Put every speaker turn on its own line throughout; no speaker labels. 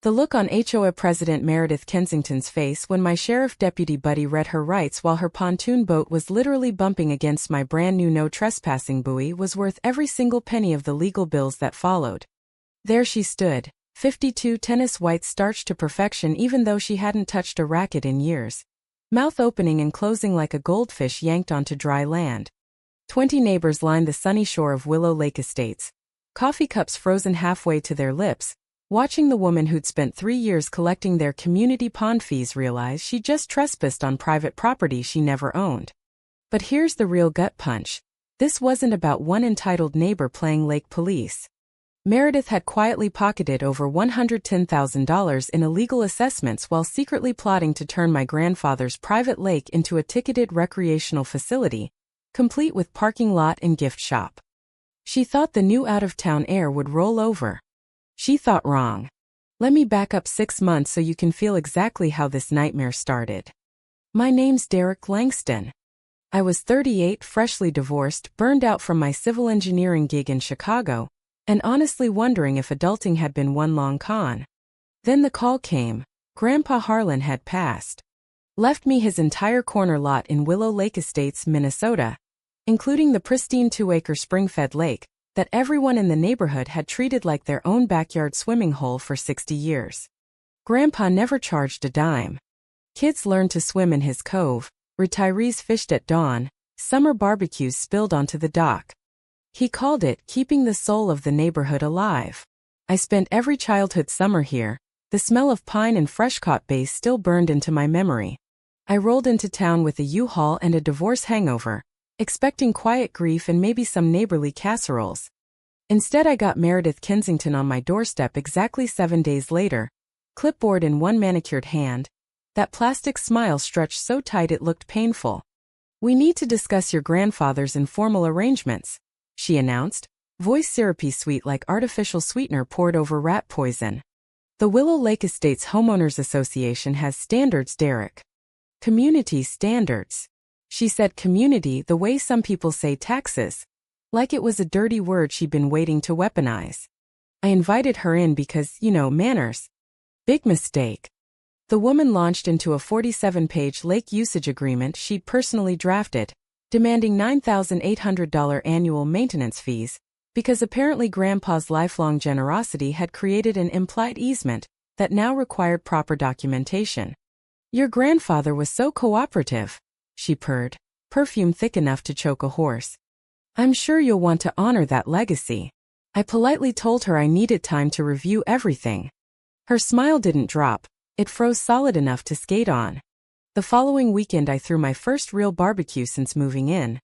The look on HOA President Meredith Kensington's face when my sheriff deputy buddy read her rights while her pontoon boat was literally bumping against my brand new no trespassing buoy was worth every single penny of the legal bills that followed. There she stood, 52, tennis white, starched to perfection even though she hadn't touched a racket in years. Mouth opening and closing like a goldfish yanked onto dry land. 20 neighbors lined the sunny shore of Willow Lake Estates, coffee cups frozen halfway to their lips, watching the woman who'd spent 3 years collecting their community pond fees realize she just trespassed on private property she never owned. But here's the real gut punch. This wasn't about one entitled neighbor playing lake police. Meredith had quietly pocketed over $110,000 in illegal assessments while secretly plotting to turn my grandfather's private lake into a ticketed recreational facility, complete with parking lot and gift shop. She thought the new out-of-town heir would roll over. She thought wrong. Let me back up 6 months so you can feel exactly how this nightmare started. My name's Derek Langston. I was 38, freshly divorced, burned out from my civil engineering gig in Chicago, and honestly wondering if adulting had been one long con. Then the call came. Grandpa Harlan had passed. Left me his entire corner lot in Willow Lake Estates, Minnesota, including the pristine 2-acre spring-fed lake that everyone in the neighborhood had treated like their own backyard swimming hole for 60 years. Grandpa never charged a dime. Kids learned to swim in his cove, retirees fished at dawn, summer barbecues spilled onto the dock. He called it keeping the soul of the neighborhood alive. I spent every childhood summer here. The smell of pine and fresh-caught bass still burned into my memory. I rolled into town with a U-Haul and a divorce hangover, expecting quiet grief and maybe some neighborly casseroles. Instead, I got Meredith Kensington on my doorstep exactly 7 days later, clipboard in one manicured hand, that plastic smile stretched so tight it looked painful. "We need to discuss your grandfather's informal arrangements," she announced, voice syrupy sweet like artificial sweetener poured over rat poison. "The Willow Lake Estates Homeowners Association has standards, Derek. Community standards." She said community the way some people say taxes, like it was a dirty word she'd been waiting to weaponize. I invited her in because, manners. Big mistake. The woman launched into a 47-page lake usage agreement she'd personally drafted, demanding $9,800 annual maintenance fees, because apparently Grandpa's lifelong generosity had created an implied easement that now required proper documentation. "Your grandfather was so cooperative," she purred, perfume thick enough to choke a horse. "I'm sure you'll want to honor that legacy." I politely told her I needed time to review everything. Her smile didn't drop, it froze solid enough to skate on. The following weekend I threw my first real barbecue since moving in.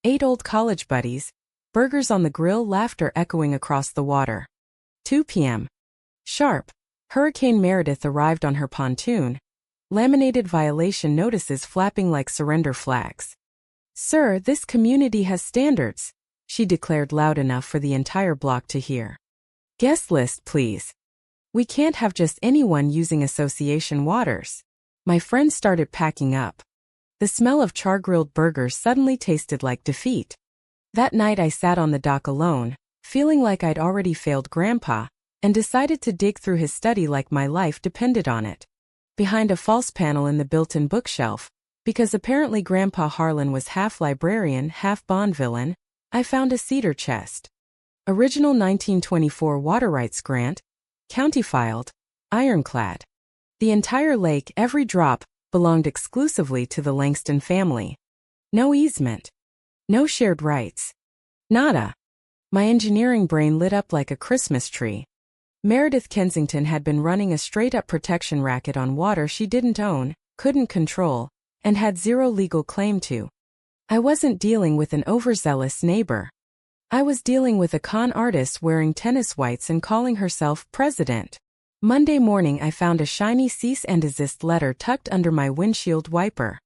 8 old college buddies, burgers on the grill, laughter echoing across the water. 2 p.m. Sharp. Hurricane Meredith arrived on her pontoon, laminated violation notices flapping like surrender flags. "Sir, this community has standards," she declared loud enough for the entire block to hear. "Guest list, please. We can't have just anyone using association waters." My friends started packing up. The smell of char-grilled burgers suddenly tasted like defeat. That night I sat on the dock alone, feeling like I'd already failed Grandpa, and decided to dig through his study like my life depended on it. Behind a false panel in the built-in bookshelf, because apparently Grandpa Harlan was half librarian, half Bond villain, I found a cedar chest. Original 1924 water rights grant, county-filed, ironclad. The entire lake, every drop, belonged exclusively to the Langston family. No easement. No shared rights. Nada. My engineering brain lit up like a Christmas tree. Meredith Kensington had been running a straight-up protection racket on water she didn't own, couldn't control, and had zero legal claim to. I wasn't dealing with an overzealous neighbor. I was dealing with a con artist wearing tennis whites and calling herself president. Monday morning I found a shiny cease and desist letter tucked under my windshield wiper.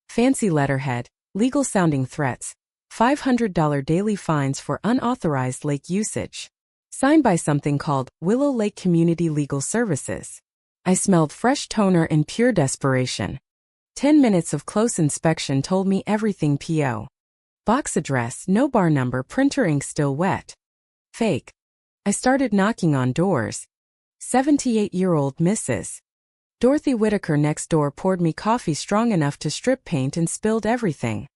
Fancy letterhead, legal-sounding threats, $500 daily fines for unauthorized lake usage. Signed by something called Willow Lake Community Legal Services. I smelled fresh toner and pure desperation. 10 minutes of close inspection told me everything. P.O. Box address, no bar number, printer ink still wet. Fake. I started knocking on doors. 78-year-old Mrs. Dorothy Whitaker next door poured me coffee strong enough to strip paint and spilled everything.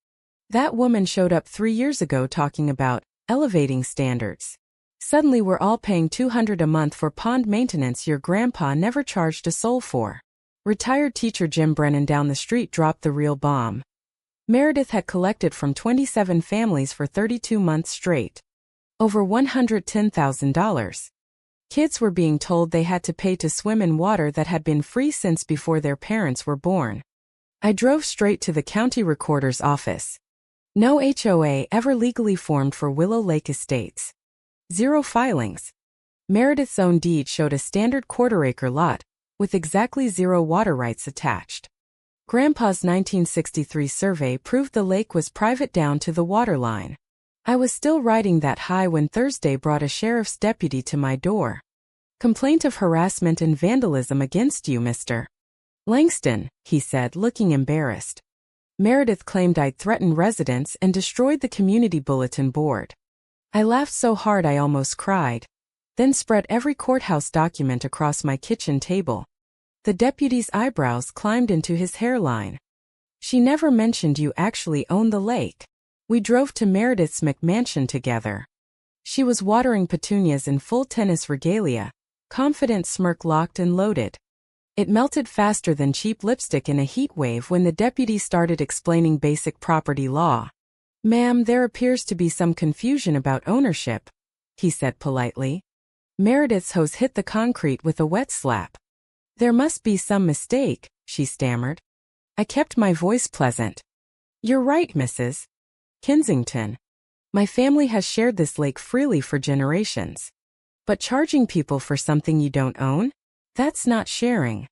That woman showed up 3 years ago talking about elevating standards. Suddenly we're all paying $200 a month for pond maintenance your grandpa never charged a soul for. Retired teacher Jim Brennan down the street dropped the real bomb. Meredith had collected from 27 families for 32 months straight. Over $110,000. Kids were being told they had to pay to swim in water that had been free since before their parents were born. I drove straight to the county recorder's office. No HOA ever legally formed for Willow Lake Estates. 0 filings. Meredith's own deed showed a standard quarter-acre lot, with exactly 0 water rights attached. Grandpa's 1963 survey proved the lake was private down to the waterline. I was still riding that high when Thursday brought a sheriff's deputy to my door. Complaint of harassment and vandalism against you, Mr. Langston, he said, looking embarrassed. Meredith claimed I'd threatened residents and destroyed the community bulletin board. I laughed so hard I almost cried, then spread every courthouse document across my kitchen table. The deputy's eyebrows climbed into his hairline. She never mentioned you actually own the lake. We drove to Meredith's McMansion together. She was watering petunias in full tennis regalia, confident smirk locked and loaded. It melted faster than cheap lipstick in a heat wave when the deputy started explaining basic property law. Ma'am, there appears to be some confusion about ownership, he said politely. Meredith's hose hit the concrete with a wet slap. There must be some mistake, she stammered. I kept my voice pleasant. You're right, Mrs. Kensington. My family has shared this lake freely for generations. But charging people for something you don't own? That's not sharing.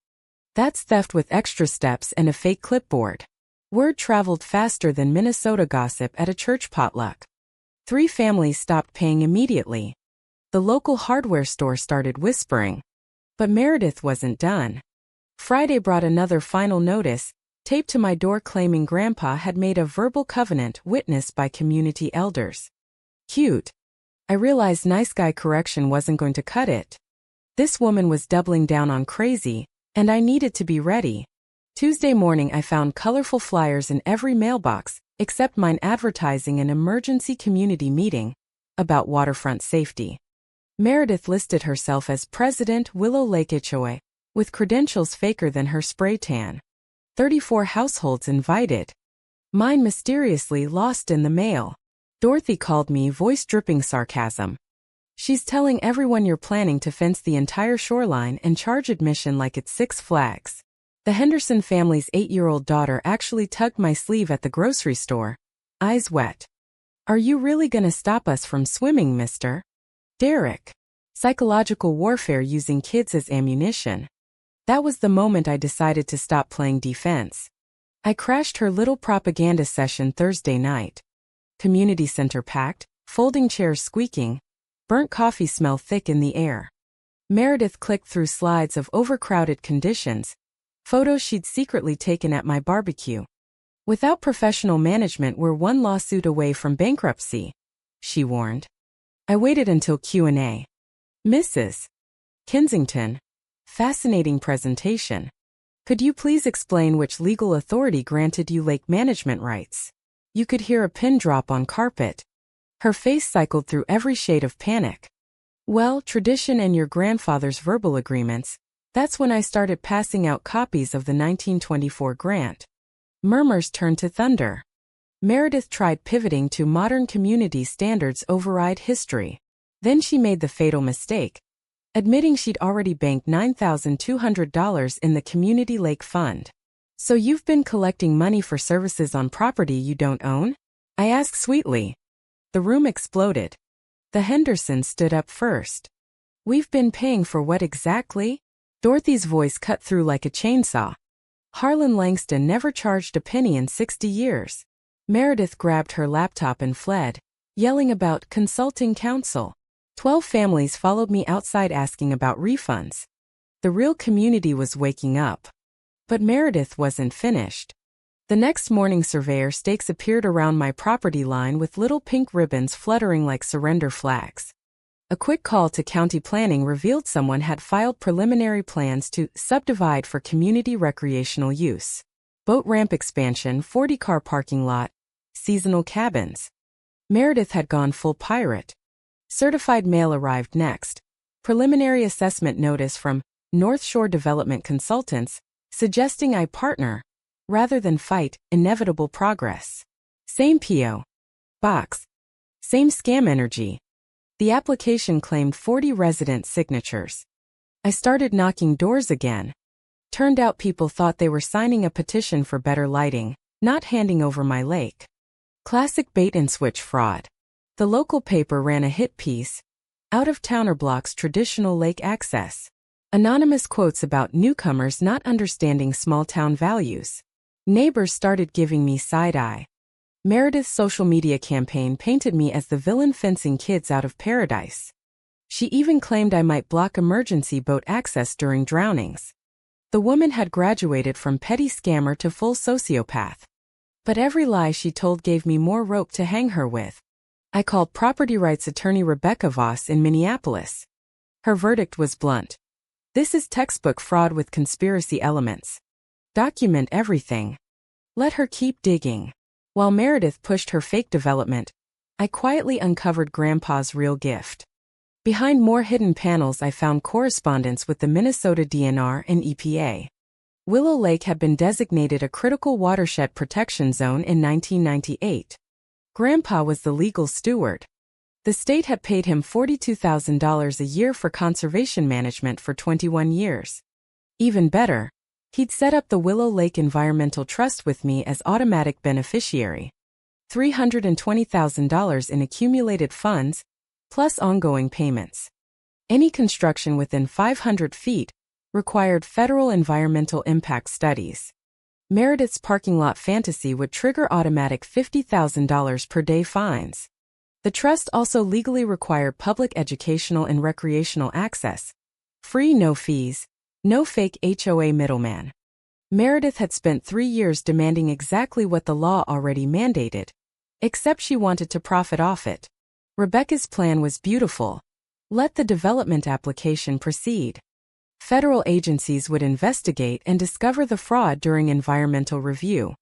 That's theft with extra steps and a fake clipboard. Word traveled faster than Minnesota gossip at a church potluck. 3 families stopped paying immediately. The local hardware store started whispering. But Meredith wasn't done. Friday brought another final notice, taped to my door claiming Grandpa had made a verbal covenant witnessed by community elders. Cute. I realized nice guy correction wasn't going to cut it. This woman was doubling down on crazy, and I needed to be ready. Tuesday morning I found colorful flyers in every mailbox, except mine advertising an emergency community meeting about waterfront safety. Meredith listed herself as President Willow Lake HOA, with credentials faker than her spray tan. 34 households invited. Mine mysteriously lost in the mail. Dorothy called me, voice dripping sarcasm. She's telling everyone you're planning to fence the entire shoreline and charge admission like it's Six Flags. The Henderson family's 8-year-old daughter actually tugged my sleeve at the grocery store, eyes wet. Are you really gonna stop us from swimming, Mr. Derek? Psychological warfare using kids as ammunition. That was the moment I decided to stop playing defense. I crashed her little propaganda session Thursday night. Community center packed, folding chairs squeaking, burnt coffee smell thick in the air. Meredith clicked through slides of overcrowded conditions, photos she'd secretly taken at my barbecue. Without professional management, we're one lawsuit away from bankruptcy, she warned. I waited until Q&A. Mrs. Kensington, fascinating presentation. Could you please explain which legal authority granted you lake management rights? You could hear a pin drop on carpet. Her face cycled through every shade of panic. Well, tradition and your grandfather's verbal agreements. That's when I started passing out copies of the 1924 grant. Murmurs turned to thunder. Meredith tried pivoting to modern community standards override history. Then she made the fatal mistake, admitting she'd already banked $9,200 in the Community Lake Fund. So you've been collecting money for services on property you don't own? I asked sweetly. The room exploded. The Hendersons stood up first. We've been paying for what exactly? Dorothy's voice cut through like a chainsaw. Harlan Langston never charged a penny in 60 years. Meredith grabbed her laptop and fled, yelling about consulting counsel. 12 families followed me outside asking about refunds. The real community was waking up. But Meredith wasn't finished. The next morning, surveyor stakes appeared around my property line with little pink ribbons fluttering like surrender flags. A quick call to county planning revealed someone had filed preliminary plans to subdivide for community recreational use. Boat ramp expansion, 40-car parking lot, seasonal cabins. Meredith had gone full pirate. Certified mail arrived next. Preliminary assessment notice from North Shore Development Consultants, suggesting I partner, rather than fight, inevitable progress. Same P.O. Box. Same scam energy. The application claimed 40 resident signatures. I started knocking doors again. Turned out people thought they were signing a petition for better lighting, not handing over my lake. Classic bait-and-switch fraud. The local paper ran a hit piece. Out-of-towner blocks traditional lake access. Anonymous quotes about newcomers not understanding small-town values. Neighbors started giving me side-eye. Meredith's social media campaign painted me as the villain fencing kids out of paradise. She even claimed I might block emergency boat access during drownings. The woman had graduated from petty scammer to full sociopath. But every lie she told gave me more rope to hang her with. I called property rights attorney Rebecca Voss in Minneapolis. Her verdict was blunt. This is textbook fraud with conspiracy elements. Document everything. Let her keep digging. While Meredith pushed her fake development, I quietly uncovered Grandpa's real gift. Behind more hidden panels, I found correspondence with the Minnesota DNR and EPA. Willow Lake had been designated a critical watershed protection zone in 1998. Grandpa was the legal steward. The state had paid him $42,000 a year for conservation management for 21 years. Even better, he'd set up the Willow Lake Environmental Trust with me as automatic beneficiary. $320,000 in accumulated funds, plus ongoing payments. Any construction within 500 feet required federal environmental impact studies. Meredith's parking lot fantasy would trigger automatic $50,000 per day fines. The trust also legally required public educational and recreational access. Free, no fees, no fake HOA middleman. Meredith had spent 3 years demanding exactly what the law already mandated, except she wanted to profit off it. Rebecca's plan was beautiful. Let the development application proceed. Federal agencies would investigate and discover the fraud during environmental review.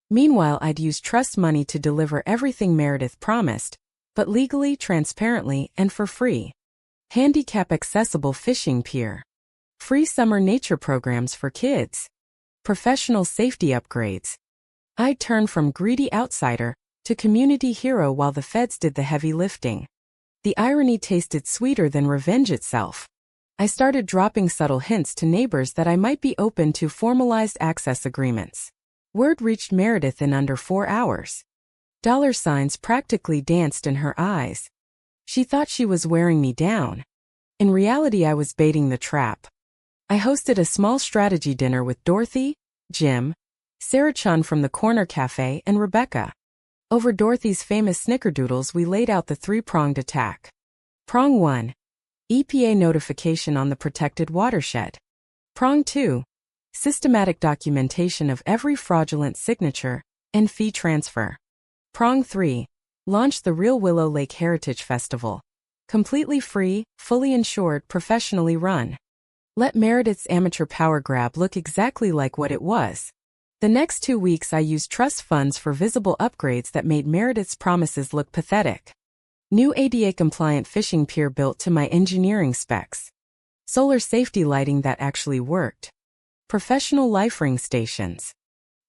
Meanwhile, I'd use trust money to deliver everything Meredith promised, but legally, transparently, and for free. Handicap-accessible fishing pier. Free summer nature programs for kids. Professional safety upgrades. I'd turn from greedy outsider to community hero while the feds did the heavy lifting. The irony tasted sweeter than revenge itself. I started dropping subtle hints to neighbors that I might be open to formalized access agreements. Word reached Meredith in under 4 hours. Dollar signs practically danced in her eyes. She thought she was wearing me down. In reality, I was baiting the trap. I hosted a small strategy dinner with Dorothy, Jim, Sarah Chun from the Corner Cafe, and Rebecca. Over Dorothy's famous snickerdoodles, we laid out the 3-pronged attack. Prong 1. EPA notification on the protected watershed. Prong 2. Systematic documentation of every fraudulent signature and fee transfer. Prong 3. Launch the Real Willow Lake Heritage Festival. Completely free, fully insured, professionally run. Let Meredith's amateur power grab look exactly like what it was. The next 2 weeks I used trust funds for visible upgrades that made Meredith's promises look pathetic. New ADA-compliant fishing pier built to my engineering specs. Solar safety lighting that actually worked. Professional life ring stations.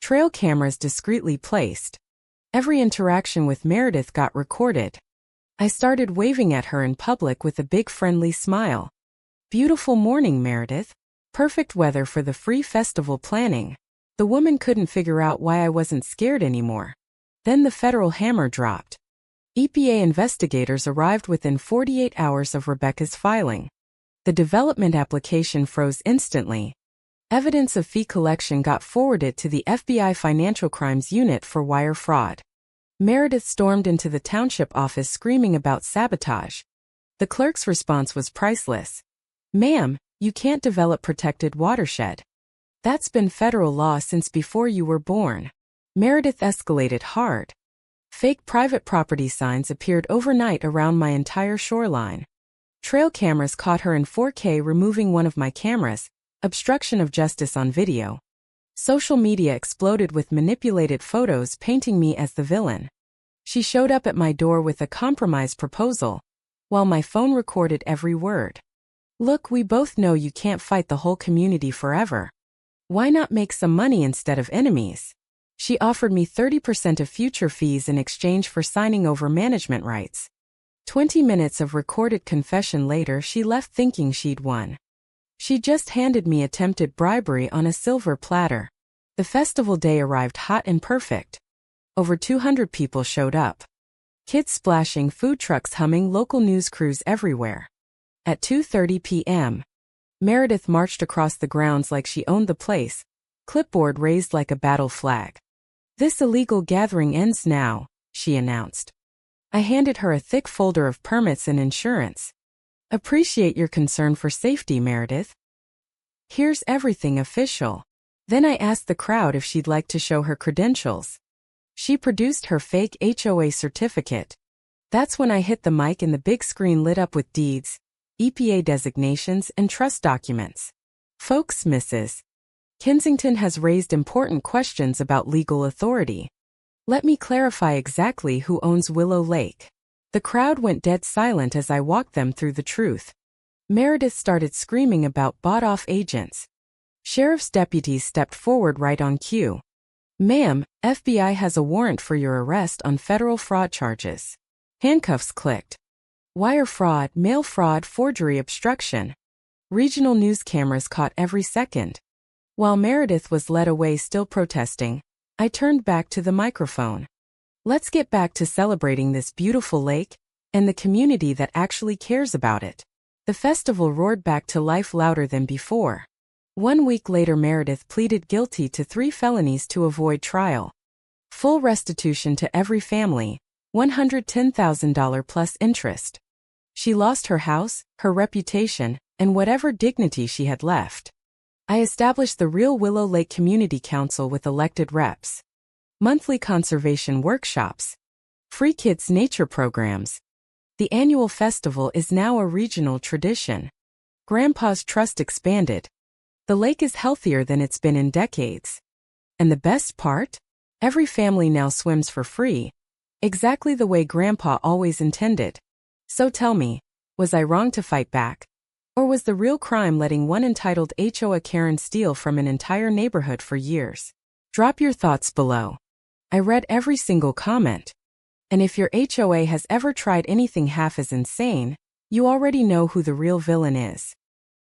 Trail cameras discreetly placed. Every interaction with Meredith got recorded. I started waving at her in public with a big friendly smile. Beautiful morning, Meredith. Perfect weather for the free festival planning. The woman couldn't figure out why I wasn't scared anymore. Then the federal hammer dropped. EPA investigators arrived within 48 hours of Rebecca's filing. The development application froze instantly. Evidence of fee collection got forwarded to the FBI Financial Crimes Unit for wire fraud. Meredith stormed into the township office screaming about sabotage. The clerk's response was priceless. "Ma'am, you can't develop protected watershed. That's been federal law since before you were born." Meredith escalated hard. Fake private property signs appeared overnight around my entire shoreline. Trail cameras caught her in 4K removing one of my cameras, obstruction of justice on video. Social media exploded with manipulated photos painting me as the villain. She showed up at my door with a compromise proposal, while my phone recorded every word. Look, we both know you can't fight the whole community forever. Why not make some money instead of enemies? She offered me 30% of future fees in exchange for signing over management rights. 20 minutes of recorded confession later, she left thinking she'd won. She just handed me attempted bribery on a silver platter. The festival day arrived hot and perfect. Over 200 people showed up. Kids splashing, food trucks humming, local news crews everywhere. At 2:30 p.m., Meredith marched across the grounds like she owned the place, clipboard raised like a battle flag. "This illegal gathering ends now," she announced. I handed her a thick folder of permits and insurance. "Appreciate your concern for safety, Meredith. Here's everything official." Then I asked the crowd if she'd like to show her credentials. She produced her fake HOA certificate. That's when I hit the mic and the big screen lit up with deeds, EPA designations, and trust documents. "Folks, Mrs. Kensington has raised important questions about legal authority. Let me clarify exactly who owns Willow Lake." The crowd went dead silent as I walked them through the truth. Meredith started screaming about bought-off agents. Sheriff's deputies stepped forward right on cue. "Ma'am, FBI has a warrant for your arrest on federal fraud charges." Handcuffs clicked. Wire fraud, mail fraud, forgery, obstruction. Regional news cameras caught every second. While Meredith was led away still protesting, I turned back to the microphone. "Let's get back to celebrating this beautiful lake and the community that actually cares about it." The festival roared back to life louder than before. 1 week later, Meredith pleaded guilty to 3 felonies to avoid trial. Full restitution to every family, $110,000 plus interest. She lost her house, her reputation, and whatever dignity she had left. I established the Real Willow Lake Community Council with elected reps. Monthly conservation workshops. Free kids' nature programs. The annual festival is now a regional tradition. Grandpa's trust expanded. The lake is healthier than it's been in decades. And the best part? Every family now swims for free. Exactly the way Grandpa always intended. So tell me, was I wrong to fight back? Or was the real crime letting one entitled HOA Karen steal from an entire neighborhood for years? Drop your thoughts below. I read every single comment. And if your HOA has ever tried anything half as insane, you already know who the real villain is.